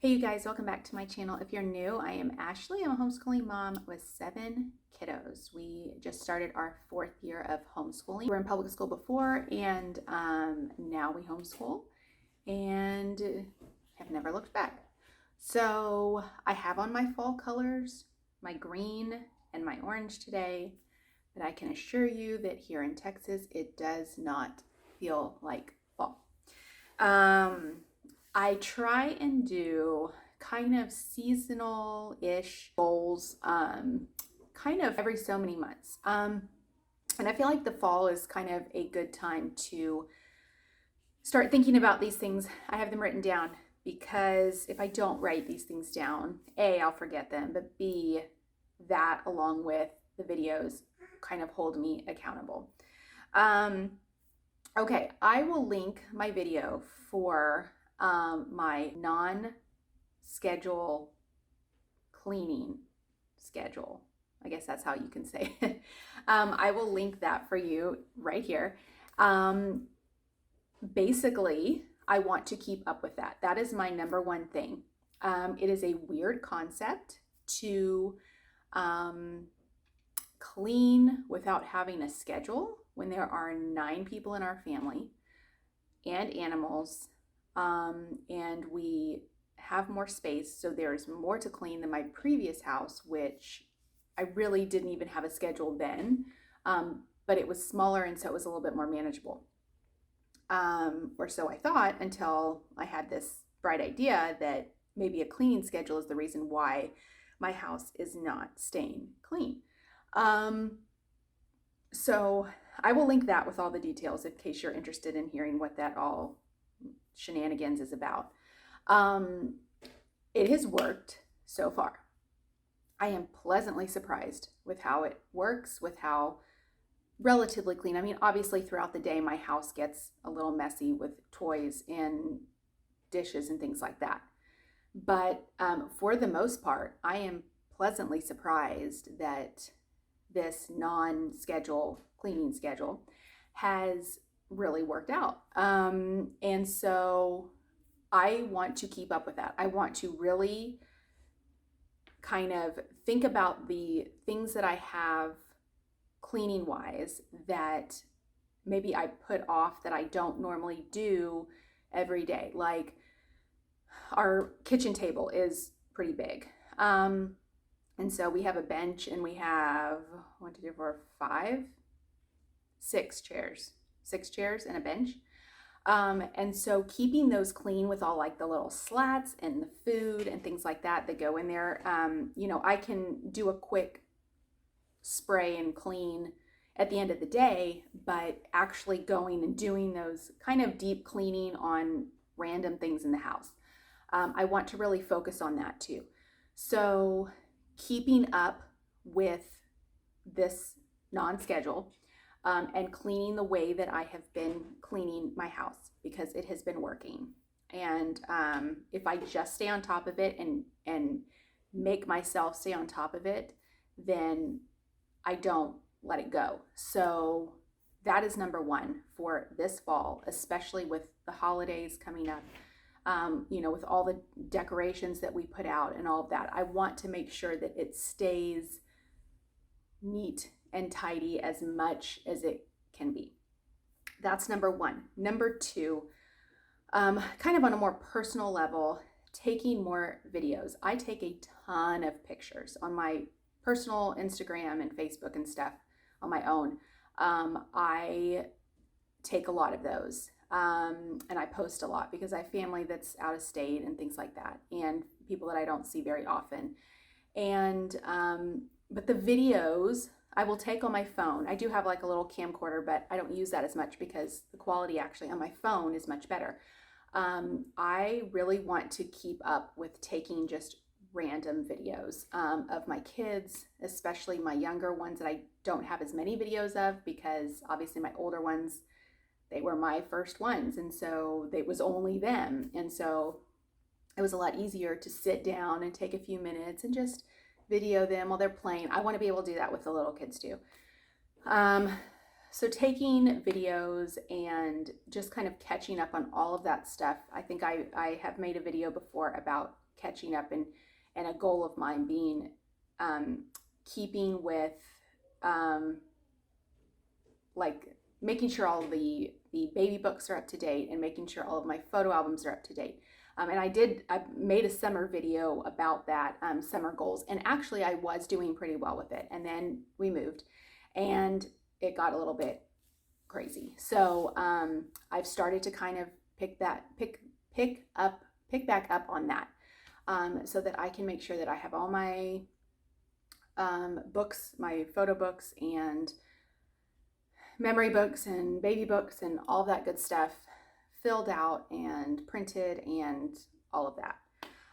Hey you guys, welcome back to my channel. If you're new, I am Ashley. I'm a homeschooling mom with 7 kiddos. We just started our 4th year of homeschooling. We were in public school before and now we homeschool and have never looked back. So I have on my fall colors, my green and my orange today, but I can assure you that here in Texas, it does not feel like fall. I try and do kind of seasonal-ish goals kind of every so many months. And I feel like the fall is kind of a good time to start thinking about these things. I have them written down because if I don't write these things down, A, I'll forget them, but B, that along with the videos kind of hold me accountable. Okay, I will link my video for my non-schedule cleaning schedule. I guess that's how you can say it. I will link that for you right here. Basically, I want to keep up with that. That is my number one thing. It is a weird concept to clean without having a schedule when there are 9 people in our family and animals. And we have more space, so there's more to clean than my previous house, which I really didn't even have a schedule then, but it was smaller and so it was a little bit more manageable. Or so I thought until I had this bright idea that maybe a cleaning schedule is the reason why my house is not staying clean. So I will link that with all the details in case you're interested in hearing what that all shenanigans is about. It has worked so far. I am pleasantly surprised with how it works, with how relatively clean. I mean, obviously throughout the day, my house gets a little messy with toys and dishes and things like that. But for the most part, I am pleasantly surprised that this non-schedule cleaning schedule has really worked out. And so I want to keep up with that. I want to really kind of think about the things that I have cleaning wise that maybe I put off that I don't normally do every day. Like our kitchen table is pretty big. And so we have a bench and we have 6 chairs. 6 chairs and a bench. And so keeping those clean with all like the little slats and the food and things like that that go in there, you know, I can do a quick spray and clean at the end of the day, but actually going and doing those kind of deep cleaning on random things in the house. I want to really focus on that too. So keeping up with this non-schedule, and cleaning the way that I have been cleaning my house because it has been working. And if I just stay on top of it and make myself stay on top of it, then I don't let it go. So that is number one for this fall, especially with the holidays coming up. You know, with all the decorations that we put out and all of that, I want to make sure that it stays neat and tidy as much as it can be. That's number one. Number two, kind of on a more personal level, taking more videos. I take a ton of pictures on my personal Instagram and Facebook and stuff on my own. I take a lot of those and I post a lot because I have family that's out of state and things like that and people that I don't see very often. And but the videos I will take on my phone. I do have like a little camcorder, but I don't use that as much because the quality actually on my phone is much better. I really want to keep up with taking just random videos of my kids, especially my younger ones that I don't have as many videos of because obviously my older ones, they were my first ones. And so it was only them. And so it was a lot easier to sit down and take a few minutes and just video them while they're playing. I want to be able to do that with the little kids too. So taking videos and just kind of catching up on all of that stuff. I think I have made a video before about catching up, and a goal of mine being keeping with like making sure all the baby books are up to date and making sure all of my photo albums are up to date. And I made a summer video about that, summer goals, and actually I was doing pretty well with it. And then we moved and it got a little bit crazy. So I've started to kind of pick back up on that, so that I can make sure that I have all my books, my photo books and memory books and baby books and all that good stuff filled out and printed and all of that.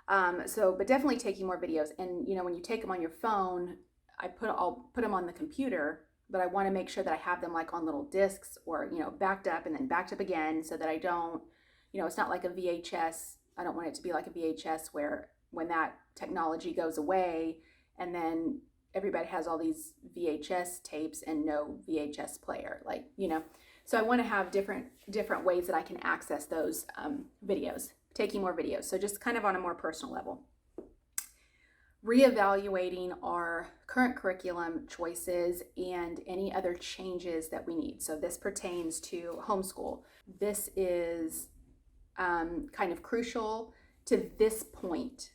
But definitely taking more videos. And when you take them on your phone, I'll put them on the computer, but I want to make sure that I have them like on little discs or backed up and then backed up again, so that I don't, it's not like a VHS. I don't want it to be like a VHS where when that technology goes away and then everybody has all these VHS tapes and no VHS player, so I want to have different ways that I can access those videos, taking more videos. So just kind of on a more personal level. Reevaluating our current curriculum choices and any other changes that we need. So this pertains to homeschool. This is kind of crucial to this point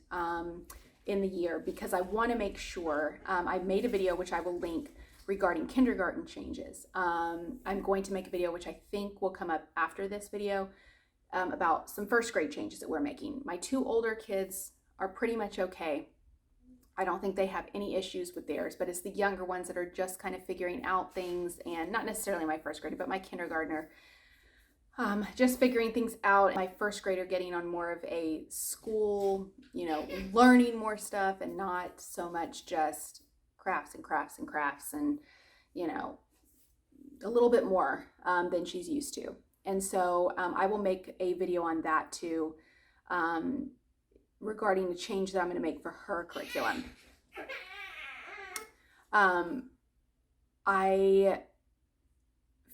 in the year, because I want to make sure, I made a video which I will link regarding kindergarten changes. I'm going to make a video which I think will come up after this video about some first grade changes that we're making. My 2 older kids are pretty much okay. I don't think they have any issues with theirs, but it's the younger ones that are just kind of figuring out things, and not necessarily my first grader, but my kindergartner, just figuring things out. My first grader getting on more of a school, learning more stuff and not so much just crafts and a little bit more than she's used to. And so I will make a video on that too, regarding the change that I'm going to make for her curriculum. I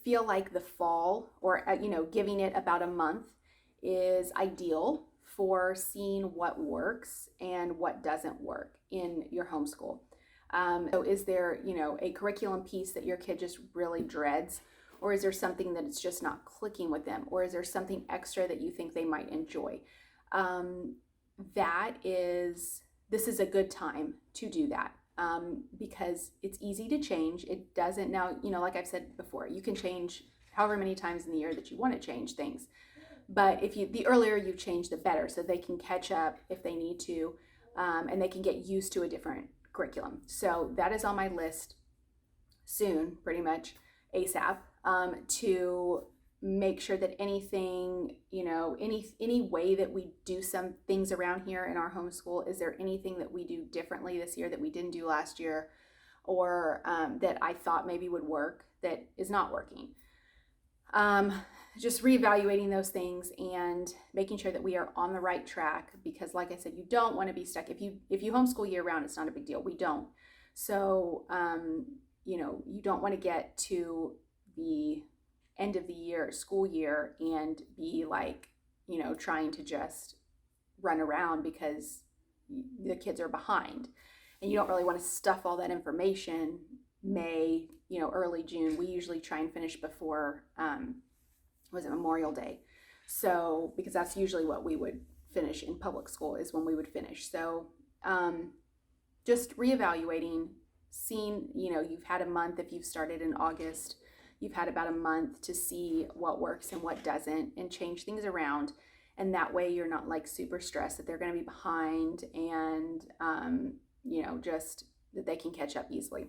feel like the fall, or giving it about a month, is ideal for seeing what works and what doesn't work in your homeschool. So is there, a curriculum piece that your kid just really dreads? Or is there something that it's just not clicking with them? Or is there something extra that you think they might enjoy? This is a good time to do that, because it's easy to change. It doesn't, now, like I've said before, you can change however many times in the year that you want to change things. But the earlier you change, the better, so they can catch up if they need to, and they can get used to a different curriculum. So that is on my list soon, pretty much ASAP, to make sure that anything, any way that we do some things around here in our homeschool, is there anything that we do differently this year that we didn't do last year, or that I thought maybe would work that is not working? Just reevaluating those things and making sure that we are on the right track, because like I said, you don't want to be stuck. If you homeschool year round, it's not a big deal. We don't. So, you don't want to get to the end of the year, school year, and be like, trying to just run around because the kids are behind, and you don't really want to stuff all that information May, early June. We usually try and finish before, Memorial Day. So, because that's usually what we would finish in public school, is when we would finish. So, just reevaluating, seeing, you've had a month. If you've started in August, you've had about a month to see what works and what doesn't, and change things around. And that way you're not like super stressed that they're going to be behind, and, just that they can catch up easily.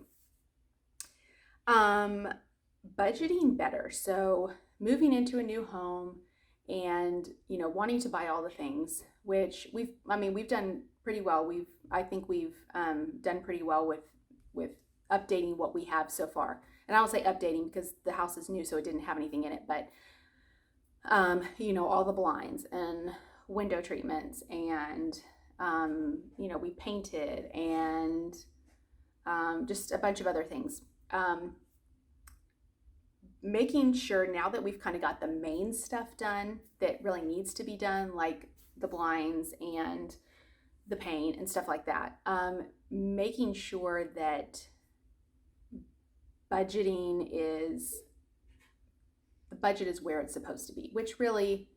Budgeting better. So moving into a new home and, wanting to buy all the things, which we've done pretty well. I think we've done pretty well with updating what we have so far. And I don't say updating because the house is new, so it didn't have anything in it, but all the blinds and window treatments, and we painted, and just a bunch of other things. Making sure now that we've kind of got the main stuff done that really needs to be done, like the blinds and the paint and stuff like that. Making sure that budgeting is, the budget is where it's supposed to be, which really,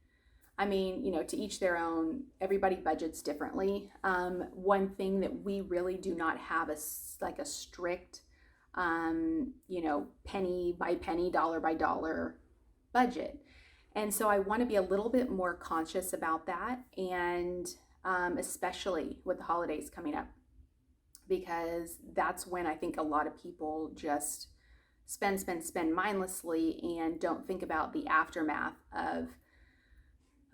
I mean, you know, to each their own. Everybody budgets differently. One thing that we really do not have is like a strict, you know, penny by penny, dollar by dollar budget. And so I want to be a little bit more conscious about that, and especially with the holidays coming up, because that's when I think a lot of people just spend mindlessly and don't think about the aftermath of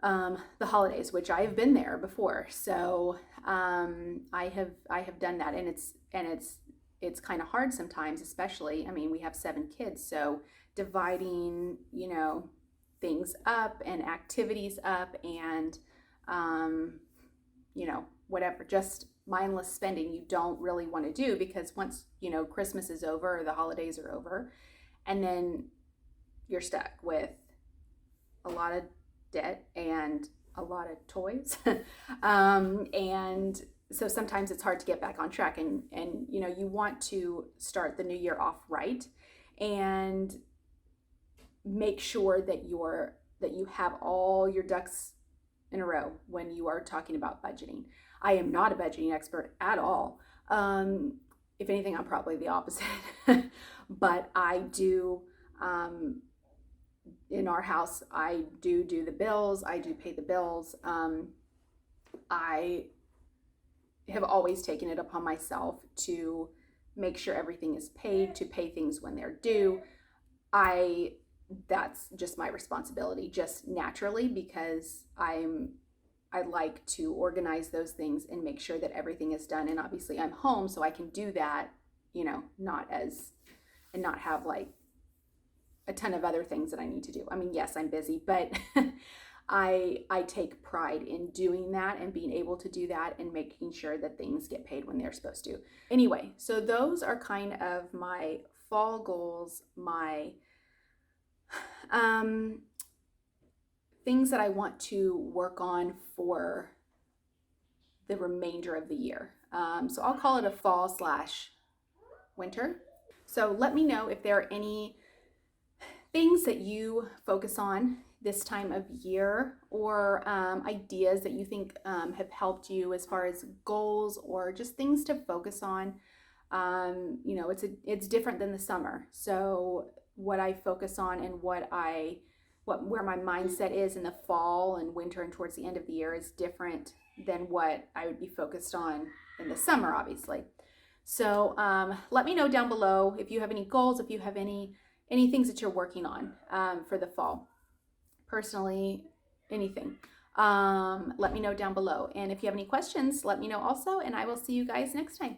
the holidays, which I have been there before. So I have done that, and it's kind of hard sometimes, especially, I mean, we have 7 kids, so dividing, you know, things up and activities up, and you know, whatever, just mindless spending you don't really want to do, because once, you know, Christmas is over or the holidays are over, and then you're stuck with a lot of debt and a lot of toys. And so sometimes it's hard to get back on track, and you know, you want to start the new year off right and make sure that you have all your ducks in a row when you are talking about budgeting. I am not a budgeting expert at all. If anything, I'm probably the opposite. But I do, in our house, I do the bills. I do pay the bills. I have always taken it upon myself to make sure everything is paid, to pay things when they're due. That's just my responsibility, just naturally, because I like to organize those things and make sure that everything is done. And obviously I'm home, so I can do that, you know, not have like a ton of other things that I need to do. I mean, yes, I'm busy, but I take pride in doing that and being able to do that and making sure that things get paid when they're supposed to. Anyway, so those are kind of my fall goals, my things that I want to work on for the remainder of the year. So I'll call it a fall/winter. So let me know if there are any things that you focus on this time of year, or ideas that you think have helped you as far as goals or just things to focus on. You know, it's different than the summer. So what I focus on and where my mindset is in the fall and winter and towards the end of the year is different than what I would be focused on in the summer, obviously. So let me know down below if you have any goals, if you have any things that you're working on for the fall. Personally, anything. Let me know down below. And if you have any questions, let me know also, and I will see you guys next time.